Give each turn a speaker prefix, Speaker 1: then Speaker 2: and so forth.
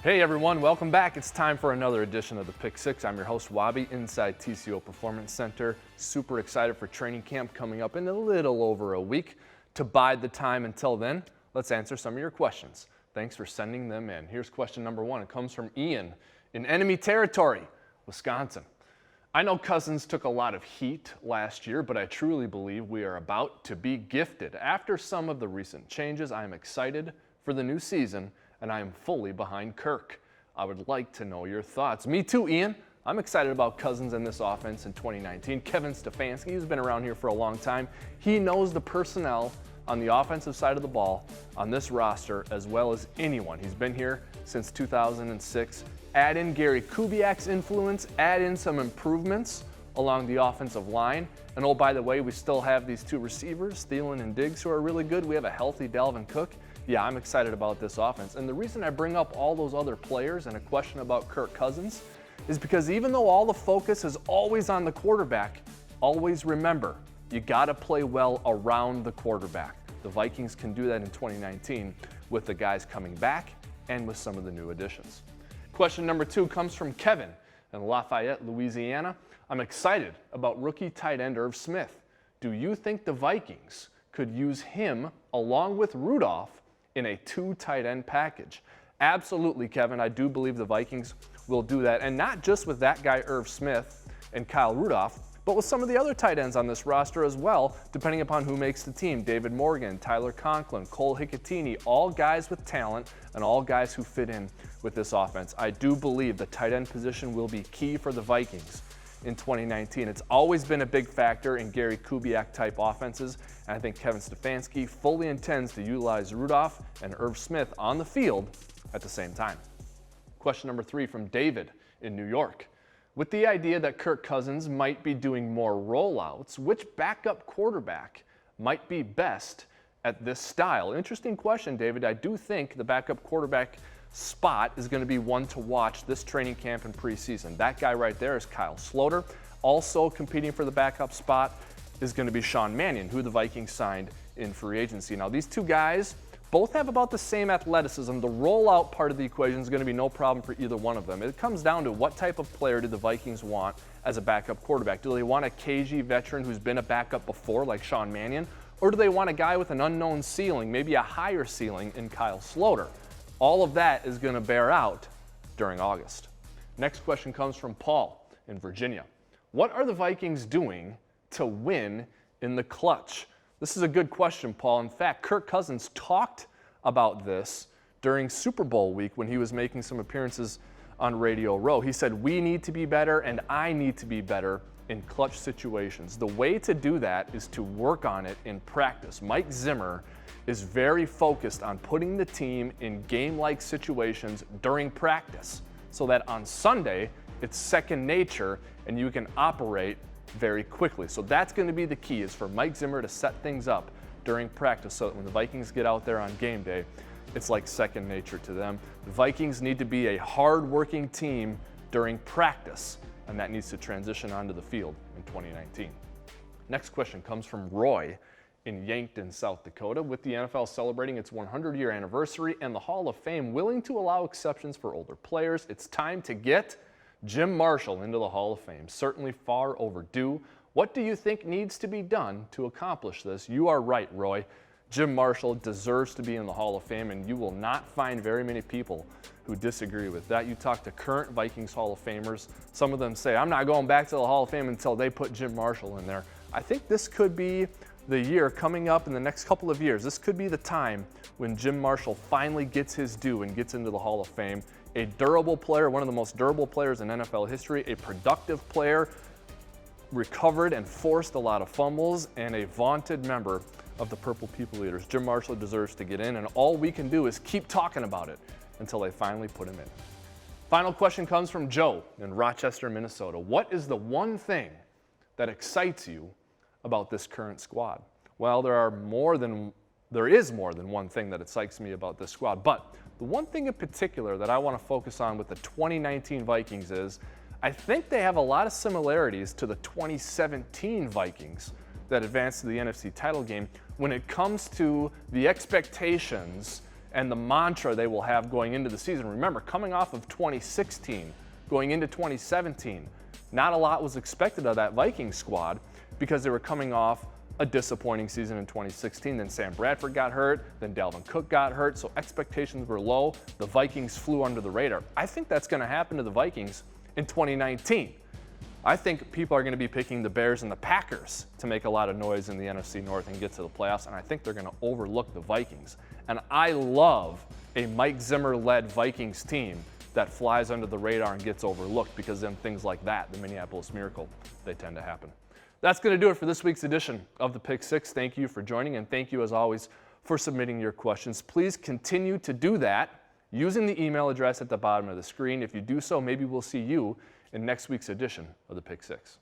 Speaker 1: Hey everyone, welcome back. It's time for another edition of the Pick Six. I'm your host, Wobby, inside TCO Performance Center. Super excited for training camp coming up in a little over a week. To bide the time until then, let's answer some of your questions. Thanks for sending them in. Here's question number one. It comes from Ian in enemy territory, Wisconsin. I know Cousins took a lot of heat last year, but I truly believe we are about to be gifted. After some of the recent changes, I am excited for the new season, and I am fully behind Kirk. I would like to know your thoughts. Me too, Ian. I'm excited about Cousins and this offense in 2019. Kevin Stefanski, who's been around here for a long time, he knows the personnel on the offensive side of the ball on this roster as well as anyone. He's been here since 2006. Add in Gary Kubiak's influence, add in some improvements along the offensive line. And oh, by the way, we still have these two receivers, Thielen and Diggs, who are really good. We have a healthy Dalvin Cook. Yeah, I'm excited about this offense. And the reason I bring up all those other players and a question about Kirk Cousins is because even though all the focus is always on the quarterback, always remember, you got to play well around the quarterback. The Vikings can do that in 2019 with the guys coming back and with some of the new additions. Question number two comes from Kevin in Lafayette, Louisiana. I'm excited about rookie tight end Irv Smith. Do you think the Vikings could use him along with Rudolph in a two tight end package? Absolutely, Kevin. I do believe the Vikings will do that. And not just with that guy, Irv Smith, and Kyle Rudolph, but with some of the other tight ends on this roster as well, depending upon who makes the team. David Morgan, Tyler Conklin, Cole Hicatini, all guys with talent and all guys who fit in with this offense. I do believe the tight end position will be key for the Vikings in 2019. It's always been a big factor in Gary Kubiak type offenses, and I think Kevin Stefanski fully intends to utilize Rudolph and Irv Smith on the field at the same time. Question number three from David in New York. With the idea that Kirk Cousins might be doing more rollouts, which backup quarterback might be best at this style? Interesting question, David. I do think the backup quarterback spot is going to be one to watch this training camp and preseason. That guy right there is Kyle Sloter. Also competing for the backup spot is going to be Sean Mannion, who the Vikings signed in free agency. Now, these two guys both have about the same athleticism. The rollout part of the equation is going to be no problem for either one of them. It comes down to what type of player do the Vikings want as a backup quarterback. Do they want a cagey veteran who's been a backup before, like Sean Mannion? Or do they want a guy with an unknown ceiling, maybe a higher ceiling in Kyle Sloter? All of that is going to bear out during August. Next question comes from Paul in Virginia. What are the Vikings doing to win in the clutch? This is a good question, Paul. In fact, Kirk Cousins talked about this during Super Bowl week when he was making some appearances on Radio Row. He said, we need to be better and I need to be better in clutch situations. The way to do that is to work on it in practice. Mike Zimmer is very focused on putting the team in game-like situations during practice so that on Sunday it's second nature and you can operate very quickly. So that's going to be the key, is for Mike Zimmer to set things up during practice so that when the Vikings get out there on game day, it's like second nature to them. The Vikings need to be a hard-working team during practice, and that needs to transition onto the field in 2019. Next question comes from Roy in Yankton, South Dakota. With the NFL celebrating its 100-year anniversary and the Hall of Fame willing to allow exceptions for older players, it's time to get Jim Marshall into the Hall of Fame. Certainly far overdue. What do you think needs to be done to accomplish this? You are right, Roy. Jim Marshall deserves to be in the Hall of Fame, and you will not find very many people who disagree with that. You talk to current Vikings Hall of Famers, some of them say, I'm not going back to the Hall of Fame until they put Jim Marshall in there. I think this could be the year coming up in the next couple of years. This could be the time when Jim Marshall finally gets his due and gets into the Hall of Fame. A durable player, one of the most durable players in NFL history, a productive player, recovered and forced a lot of fumbles, and a vaunted member of the Purple People Eaters. Jim Marshall deserves to get in, and all we can do is keep talking about it until they finally put him in. Final question comes from Joe in Rochester, Minnesota. What is the one thing that excites you about this current squad? Well, there is more than one thing that excites me about this squad, but the one thing in particular that I want to focus on with the 2019 Vikings is I think they have a lot of similarities to the 2017 Vikings that advanced to the NFC title game when it comes to the expectations and the mantra they will have going into the season. Remember, coming off of 2016, going into 2017, not a lot was expected of that Vikings squad because they were coming off a disappointing season in 2016. Then Sam Bradford got hurt, then Dalvin Cook got hurt, so expectations were low. The Vikings flew under the radar. I think that's going to happen to the Vikings in 2019. I think people are going to be picking the Bears and the Packers to make a lot of noise in the NFC North and get to the playoffs, and I think they're going to overlook the Vikings. And I love a Mike Zimmer-led Vikings team that flies under the radar and gets overlooked, because then things like that, the Minneapolis Miracle, they tend to happen. That's going to do it for this week's edition of the Pick Six. Thank you for joining, and thank you, as always, for submitting your questions. Please continue to do that using the email address at the bottom of the screen. If you do so, maybe we'll see you in next week's edition of the Pick Six.